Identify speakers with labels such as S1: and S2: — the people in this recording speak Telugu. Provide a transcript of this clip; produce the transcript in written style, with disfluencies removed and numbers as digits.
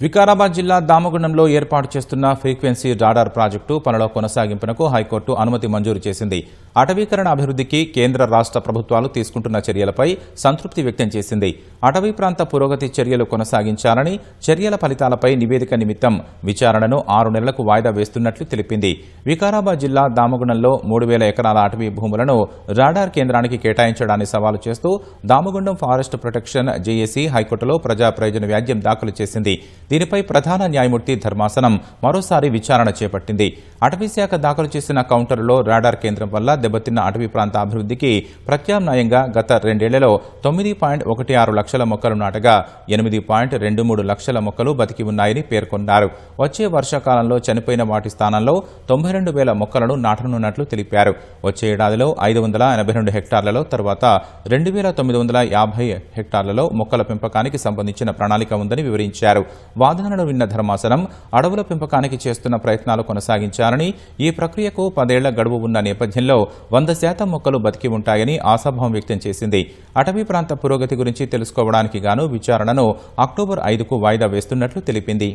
S1: వికారాబాద్ జిల్లా దామగుండంలో ఏర్పాటు చేస్తున్న ఫ్రీక్వెన్సీ రాడార్ ప్రాజెక్టు పనుల కొనసాగింపునకు హైకోర్టు అనుమతి మంజూరు చేసింది. అటవీకరణ అభివృద్ధికి కేంద్ర రాష్ట్ర ప్రభుత్వాలు తీసుకుంటున్న చర్యలపై సంతృప్తి వ్యక్తం చేసింది. అటవీ ప్రాంత పురోగతి చర్యలు కొనసాగించాలని, చర్యల ఫలితాలపై నివేదిక నిమిత్తం విచారణను 6 నెలలకు వాయిదా వేస్తున్నట్లు తెలిపింది. వికారాబాద్ జిల్లా దామగుండంలో 3000 ఎకరాల అటవీ భూములను రాడార్ కేంద్రానికి కేటాయించడాన్ని సవాలు చేస్తూ దామగుండం ఫారెస్ట్ ప్రొటెక్షన్ జేఏసీ హైకోర్టులో ప్రజా ప్రయోజన వ్యాజ్యం దాఖలు చేసింది. దీనిపై ప్రధాన న్యాయమూర్తి ధర్మాసనం మరోసారి విచారణ చేపట్టింది. అటవీ శాఖ దాఖలు చేసిన కౌంటర్లో రాడార్ కేంద్రం వల్ల దెబ్బతిన్న అటవీ ప్రాంత అభివృద్ధికి ప్రత్యామ్నాయంగా గత 2 ఏళ్లలో 9.16 లక్షల మొక్కలు నాటగా 8.23 లక్షల మొక్కలు బతికి ఉన్నాయని పేర్కొన్నారు. వచ్చే వర్షాకాలంలో చనిపోయిన వాటి స్థానంలో 92,000 మొక్కలను నాటనున్నట్లు తెలిపారు. వచ్చే ఏడాదిలో 582 హెక్టార్లలో తర్వాత 2,950 హెక్టార్లలో మొక్కల పెంపకానికి సంబంధించిన ప్రణాళిక ఉందని వివరించారు. వాదనలను విన్న ధర్మాసనం అడవుల పెంపకానికి చేస్తున్న ప్రయత్నాలు కొనసాగించాలని, ఈ ప్రక్రియకు 10 ఏళ్ల గడువు ఉన్న నేపథ్యంలో 100% మొక్కలు బతికి ఉంటాయని ఆశాభావం వ్యక్తం చేసింది. అటవీ ప్రాంత పురోగతి గురించి తెలుసుకోవడానికి గాను విచారణను అక్టోబర్ 5కు వాయిదా వేస్తున్నట్లు తెలిపింది.